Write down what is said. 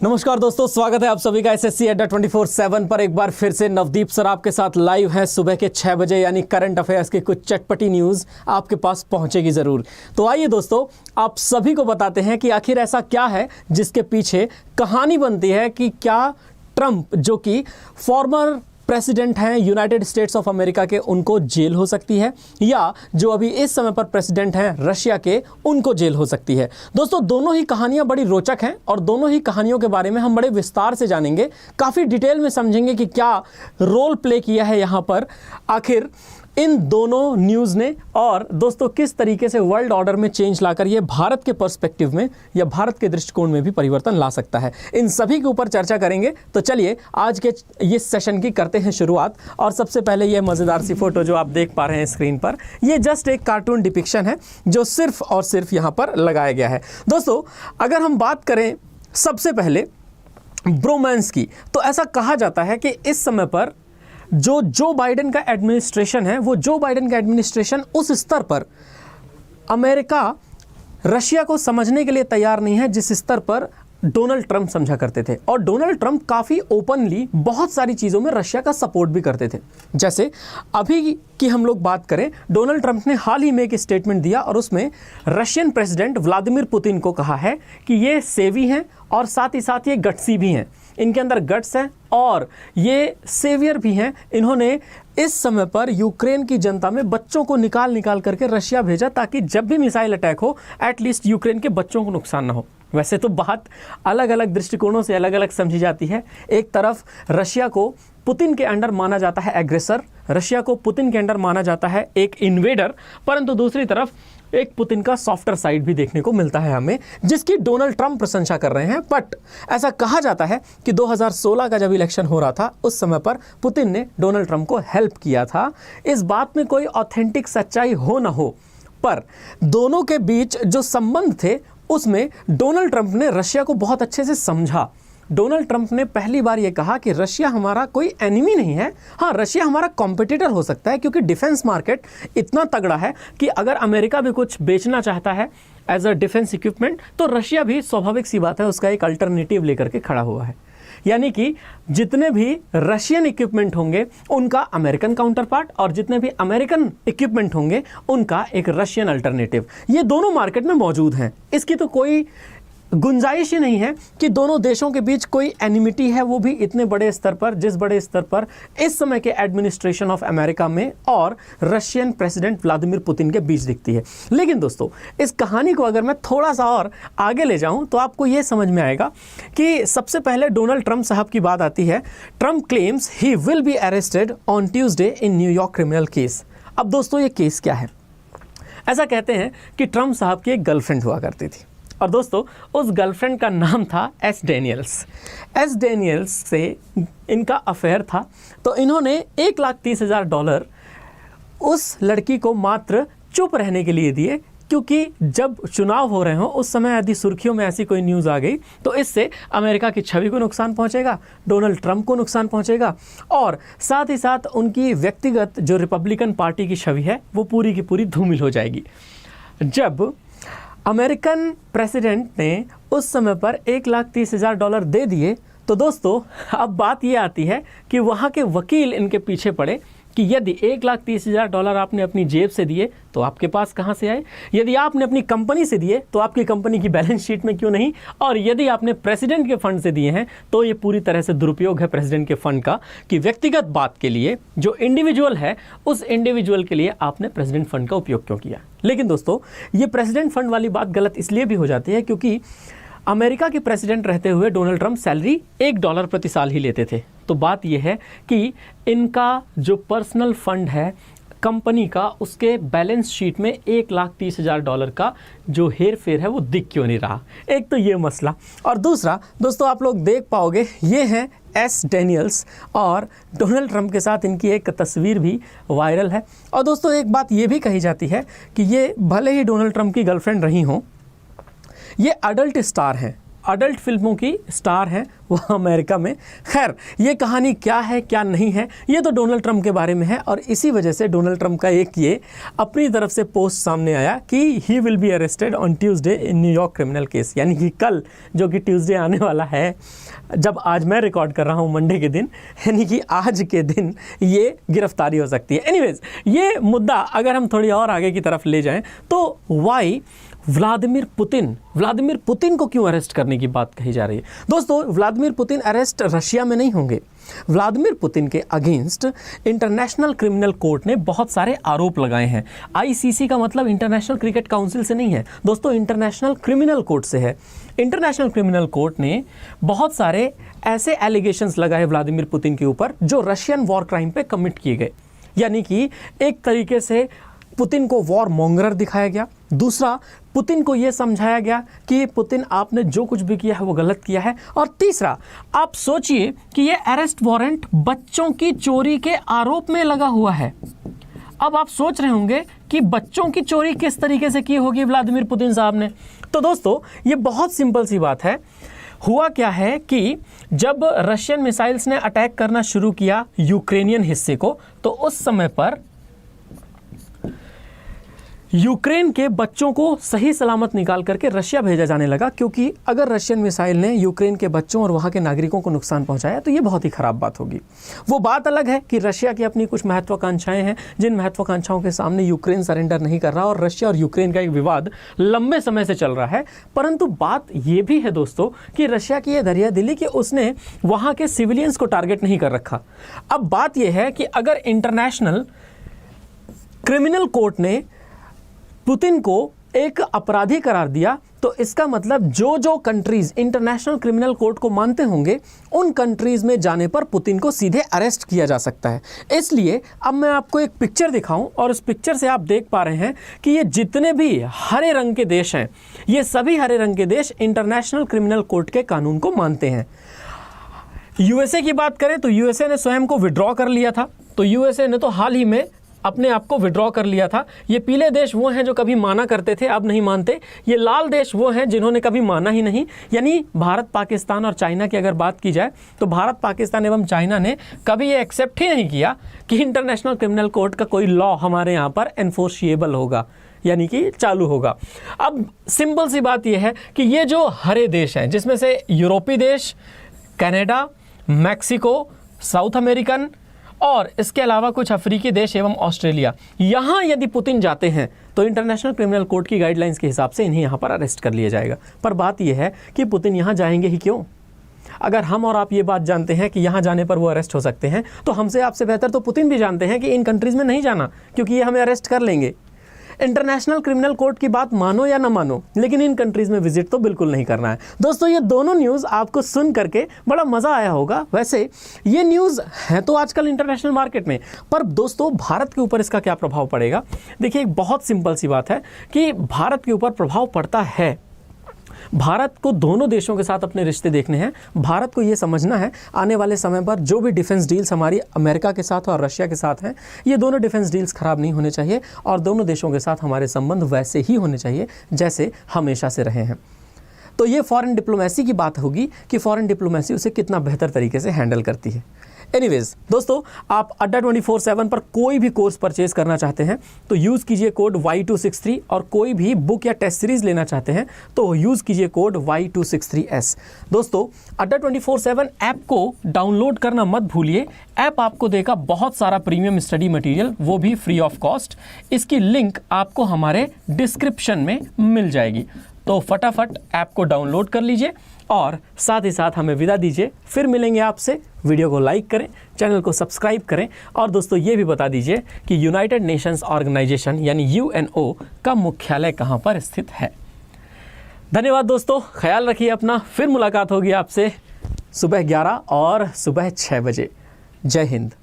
नमस्कार दोस्तों, स्वागत है आप सभी का SSC अड्डा 24/7 पर। एक बार फिर से नवदीप सर आपके साथ लाइव हैं सुबह के 6 बजे, यानी करंट अफेयर्स की कुछ चटपटी न्यूज़ आपके पास पहुंचेगी ज़रूर। तो आइए दोस्तों, आप सभी को बताते हैं कि आखिर ऐसा क्या है जिसके पीछे कहानी बनती है कि क्या ट्रंप, जो कि फॉर्मर प्रेसिडेंट हैं यूनाइटेड स्टेट्स ऑफ अमेरिका के, उनको जेल हो सकती है, या जो अभी इस समय पर प्रेसिडेंट हैं रशिया के, उनको जेल हो सकती है। दोस्तों, दोनों ही कहानियां बड़ी रोचक हैं और दोनों ही कहानियों के बारे में हम बड़े विस्तार से जानेंगे, काफ़ी डिटेल में समझेंगे कि क्या रोल प्ले किया है यहाँ पर आखिर इन दोनों न्यूज़ ने, और दोस्तों किस तरीके से वर्ल्ड ऑर्डर में चेंज लाकर ये भारत के पर्सपेक्टिव में या भारत के दृष्टिकोण में भी परिवर्तन ला सकता है। इन सभी के ऊपर चर्चा करेंगे। तो चलिए आज के ये सेशन की करते हैं शुरुआत। और सबसे पहले ये मज़ेदार सी फोटो जो आप देख पा रहे हैं स्क्रीन पर, ये जस्ट एक कार्टून डिपिक्शन है जो सिर्फ और सिर्फ यहाँ पर लगाया गया है। दोस्तों, अगर हम बात करें सबसे पहले ब्रोमांस की, तो ऐसा कहा जाता है कि इस समय पर जो बाइडेन का एडमिनिस्ट्रेशन है, वो जो बाइडेन का एडमिनिस्ट्रेशन उस स्तर पर अमेरिका रशिया को समझने के लिए तैयार नहीं है जिस स्तर पर डोनाल्ड ट्रंप समझा करते थे। और डोनाल्ड ट्रंप काफ़ी ओपनली बहुत सारी चीज़ों में रशिया का सपोर्ट भी करते थे। जैसे अभी की हम लोग बात करें, डोनाल्ड ट्रंप ने हाल ही में एक स्टेटमेंट दिया और उसमें रशियन प्रेसिडेंट व्लादिमीर पुतिन को कहा है कि ये सेवी हैं और साथ ही साथ ये गट्सी भी हैं, इनके अंदर गट्स हैं और ये सेवियर भी हैं। इन्होंने इस समय पर यूक्रेन की जनता में बच्चों को निकाल करके रशिया भेजा ताकि जब भी मिसाइल अटैक हो एटलीस्ट यूक्रेन के बच्चों को नुकसान ना हो। वैसे तो बात अलग अलग दृष्टिकोणों से अलग अलग समझी जाती है। एक तरफ रशिया को पुतिन के अंडर माना जाता है एग्रेसर, रशिया को पुतिन के अंडर माना जाता है एक इन्वेडर, परंतु दूसरी तरफ एक पुतिन का सॉफ्टर साइड भी देखने को मिलता है हमें, जिसकी डोनाल्ड ट्रंप प्रशंसा कर रहे हैं। बट ऐसा कहा जाता है कि 2016 का जब इलेक्शन हो रहा था उस समय पर पुतिन ने डोनाल्ड ट्रंप को हेल्प किया था। इस बात में कोई ऑथेंटिक सच्चाई हो ना हो, पर दोनों के बीच जो संबंध थे उसमें डोनाल्ड ट्रंप ने रशिया को बहुत अच्छे से समझा। डोनाल्ड ट्रंप ने पहली बार यह कहा कि रशिया हमारा कोई एनिमी नहीं है, हाँ रशिया हमारा कॉम्पिटिटर हो सकता है, क्योंकि डिफेंस मार्केट इतना तगड़ा है कि अगर अमेरिका भी कुछ बेचना चाहता है एज अ डिफेंस इक्विपमेंट तो रशिया भी स्वाभाविक सी बात है उसका एक अल्टरनेटिव लेकर के खड़ा हुआ है। यानी कि जितने भी रशियन इक्विपमेंट होंगे उनका अमेरिकन काउंटर पार्ट और जितने भी अमेरिकन इक्विपमेंट होंगे उनका एक रशियन अल्टरनेटिव, ये दोनों मार्केट में मौजूद हैं। इसकी तो कोई गुंजाइश ही नहीं है कि दोनों देशों के बीच कोई एनिमिटी है, वो भी इतने बड़े स्तर पर, जिस बड़े स्तर पर इस समय के एडमिनिस्ट्रेशन ऑफ अमेरिका में और रशियन प्रेसिडेंट व्लादिमीर पुतिन के बीच दिखती है। लेकिन दोस्तों, इस कहानी को अगर मैं थोड़ा सा और आगे ले जाऊं तो आपको ये समझ में आएगा कि सबसे पहले डोनाल्ड ट्रंप साहब की बात आती है। Trump claims he will be arrested on Tuesday in New York criminal case. अब दोस्तों, ये केस क्या है? ऐसा कहते हैं कि ट्रंप साहब की एक गर्लफ्रेंड हुआ करती थी और दोस्तों उस गर्लफ्रेंड का नाम था एस डेनियल्स। एस डेनियल्स से इनका अफेयर था, तो इन्होंने $1,30,000 उस लड़की को मात्र चुप रहने के लिए दिए, क्योंकि जब चुनाव हो रहे हों उस समय यदि सुर्खियों में ऐसी कोई न्यूज़ आ गई तो इससे अमेरिका की छवि को नुकसान पहुंचेगा, डोनाल्ड ट्रंप को नुकसान पहुंचेगा और साथ ही साथ उनकी व्यक्तिगत जो रिपब्लिकन पार्टी की छवि है वो पूरी की पूरी धूमिल हो जाएगी। जब अमेरिकन प्रेसिडेंट ने उस समय पर $1,30,000 दे दिए तो दोस्तों अब बात ये आती है कि वहाँ के वकील इनके पीछे पड़े कि यदि $1,30,000 आपने अपनी जेब से दिए तो आपके पास कहाँ से आए, यदि आपने अपनी कंपनी से दिए तो आपकी कंपनी की बैलेंस शीट में क्यों नहीं, और यदि आपने प्रेसिडेंट के फंड से दिए हैं तो ये पूरी तरह से दुरुपयोग है प्रेसिडेंट के फंड का, कि व्यक्तिगत बात के लिए जो इंडिविजुअल है उस इंडिविजुअल के लिए आपने प्रेसिडेंट फंड का उपयोग क्यों किया। लेकिन दोस्तों, ये प्रेसिडेंट फंड वाली बात गलत इसलिए भी हो जाती है क्योंकि अमेरिका के प्रेसिडेंट रहते हुए डोनाल्ड ट्रंप सैलरी $1 प्रति साल ही लेते थे। तो बात यह है कि इनका जो पर्सनल फंड है कंपनी का, उसके बैलेंस शीट में $1,30,000 का जो हेर फेर है वो दिख क्यों नहीं रहा। एक तो ये मसला, और दूसरा दोस्तों आप लोग देख पाओगे ये हैं एस डेनियल्स और डोनाल्ड ट्रंप के साथ इनकी एक तस्वीर भी वायरल है। और दोस्तों एक बात ये भी कही जाती है कि ये भले ही डोनाल्ड ट्रंप की गर्लफ्रेंड रही हों, ये अडल्ट स्टार हैं, अडल्ट फिल्मों की स्टार हैं वो अमेरिका में। खैर, ये कहानी क्या है क्या नहीं है ये तो डोनाल्ड ट्रंप के बारे में है, और इसी वजह से डोनाल्ड ट्रंप का एक ये अपनी तरफ से पोस्ट सामने आया कि he will be arrested on Tuesday in New York criminal case, यानी कि कल जो कि ट्यूसडे आने वाला है, जब आज मैं रिकॉर्ड कर रहा हूँ मंडे के दिन, यानी कि आज के दिन ये गिरफ्तारी हो सकती है। एनीवेज, ये मुद्दा अगर हम थोड़ी और आगे की तरफ ले जाएं तो वाई व्लादिमीर पुतिन को क्यों अरेस्ट करने की बात कही जा रही है। दोस्तों, व्लादिमीर पुतिन अरेस्ट रशिया में नहीं होंगे। व्लादिमीर पुतिन के अगेंस्ट इंटरनेशनल क्रिमिनल कोर्ट ने बहुत सारे आरोप लगाए हैं। आईसीसी का मतलब इंटरनेशनल क्रिकेट काउंसिल से नहीं है दोस्तों, इंटरनेशनल क्रिमिनल कोर्ट से है। इंटरनेशनल क्रिमिनल कोर्ट ने बहुत सारे ऐसे एलिगेशंस लगाए व्लादिमीर पुतिन के ऊपर जो रशियन वॉर क्राइम पे कमिट किए गए, यानी कि एक तरीके से पुतिन को वॉर मॉन्गरर दिखाया गया। दूसरा, पुतिन को यह समझाया गया कि पुतिन आपने जो कुछ भी किया है वो गलत किया है। और तीसरा, आप सोचिए कि ये अरेस्ट वारंट बच्चों की चोरी के आरोप में लगा हुआ है। अब आप सोच रहे होंगे कि बच्चों की चोरी किस तरीके से की होगी व्लादिमीर पुतिन साहब ने। तो दोस्तों, ये बहुत सिंपल सी बात है। हुआ क्या है कि जब रशियन मिसाइल्स ने अटैक करना शुरू किया यूक्रेनियन हिस्से को, तो उस समय पर यूक्रेन के बच्चों को सही सलामत निकाल करके रशिया भेजा जाने लगा, क्योंकि अगर रशियन मिसाइल ने यूक्रेन के बच्चों और वहाँ के नागरिकों को नुकसान पहुँचाया तो ये बहुत ही ख़राब बात होगी। वो बात अलग है कि रशिया की अपनी कुछ महत्वाकांक्षाएं हैं, जिन महत्वाकांक्षाओं के सामने यूक्रेन सरेंडर नहीं कर रहा, और रशिया और यूक्रेन का एक विवाद लंबे समय से चल रहा है। परंतु बात ये भी है दोस्तों कि रशिया की ये दरियादिली कि उसने वहाँ के सिविलियंस को टारगेट नहीं कर रखा। अब बात यह है कि अगर इंटरनेशनल क्रिमिनल कोर्ट ने पुतिन को एक अपराधी करार दिया, तो इसका मतलब जो जो कंट्रीज इंटरनेशनल क्रिमिनल कोर्ट को मानते होंगे उन कंट्रीज में जाने पर पुतिन को सीधे अरेस्ट किया जा सकता है। इसलिए अब मैं आपको एक पिक्चर दिखाऊं, और इस पिक्चर से आप देख पा रहे हैं कि ये जितने भी हरे रंग के देश हैं, ये सभी हरे रंग के देश इंटरनेशनल क्रिमिनल कोर्ट के कानून को मानते हैं। यूएसए की बात करें तो यूएसए ने स्वयं को विड्रॉ कर लिया था, तो यूएसए ने तो हाल ही में अपने आप को विड्रॉ कर लिया था। ये पीले देश वो हैं जो कभी माना करते थे, अब नहीं मानते। ये लाल देश वो हैं जिन्होंने कभी माना ही नहीं, यानी भारत, पाकिस्तान और चाइना की अगर बात की जाए तो भारत, पाकिस्तान एवं चाइना ने कभी ये एक्सेप्ट ही नहीं किया कि इंटरनेशनल क्रिमिनल कोर्ट का कोई लॉ हमारे यहाँ पर एनफोर्सिएबल होगा, यानी कि चालू होगा। अब सिंपल सी बात यह है कि ये जो हरे देश हैं, जिसमें से यूरोपीय देश, कनाडा, मैक्सिको, साउथ अमेरिकन और इसके अलावा कुछ अफ्रीकी देश एवं ऑस्ट्रेलिया, यहाँ यदि पुतिन जाते हैं तो इंटरनेशनल क्रिमिनल कोर्ट की गाइडलाइंस के हिसाब से इन्हें यहाँ पर अरेस्ट कर लिया जाएगा। पर बात यह है कि पुतिन यहाँ जाएंगे ही क्यों? अगर हम और आप ये बात जानते हैं कि यहाँ जाने पर वो अरेस्ट हो सकते हैं, तो हमसे आपसे बेहतर तो पुतिन भी जानते हैं कि इन कंट्रीज़ में नहीं जाना, क्योंकि ये हमें अरेस्ट कर लेंगे। इंटरनेशनल क्रिमिनल कोर्ट की बात मानो या ना मानो, लेकिन इन कंट्रीज़ में विजिट तो बिल्कुल नहीं करना है। दोस्तों, ये दोनों न्यूज़ आपको सुन करके बड़ा मज़ा आया होगा। वैसे ये न्यूज़ है तो आजकल इंटरनेशनल मार्केट में, पर दोस्तों भारत के ऊपर इसका क्या प्रभाव पड़ेगा? देखिए, एक बहुत सिंपल सी बात है कि भारत के ऊपर प्रभाव पड़ता है। भारत को दोनों देशों के साथ अपने रिश्ते देखने हैं। भारत को ये समझना है आने वाले समय पर जो भी डिफेंस डील्स हमारी अमेरिका के साथ और रशिया के साथ हैं, ये दोनों डिफेंस डील्स ख़राब नहीं होने चाहिए, और दोनों देशों के साथ हमारे संबंध वैसे ही होने चाहिए जैसे हमेशा से रहे हैं। तो ये फॉरेन डिप्लोमेसी की बात होगी कि फॉरेन डिप्लोमेसी उसे कितना बेहतर तरीके से हैंडल करती है। एनीवेज दोस्तों, आप अड्डा 24/7 पर कोई भी कोर्स परचेज करना चाहते हैं तो यूज़ कीजिए कोड Y263, और कोई भी बुक या टेस्ट सीरीज़ लेना चाहते हैं तो यूज़ कीजिए कोड Y263S। दोस्तों, अड्डा 24/7 ऐप को डाउनलोड करना मत भूलिए। ऐप आपको देगा बहुत सारा प्रीमियम स्टडी मटेरियल, वो भी फ्री ऑफ कॉस्ट। इसकी लिंक आपको हमारे डिस्क्रिप्शन में मिल जाएगी, तो फटाफट ऐप को डाउनलोड कर लीजिए और साथ ही साथ हमें विदा दीजिए। फिर मिलेंगे आपसे। वीडियो को लाइक करें, चैनल को सब्सक्राइब करें, और दोस्तों ये भी बता दीजिए कि यूनाइटेड नेशंस ऑर्गेनाइजेशन यानी UNO का मुख्यालय कहाँ पर स्थित है। धन्यवाद दोस्तों, ख्याल रखिए अपना। फिर मुलाकात होगी आपसे सुबह 11 और सुबह 6 बजे। जय हिंद।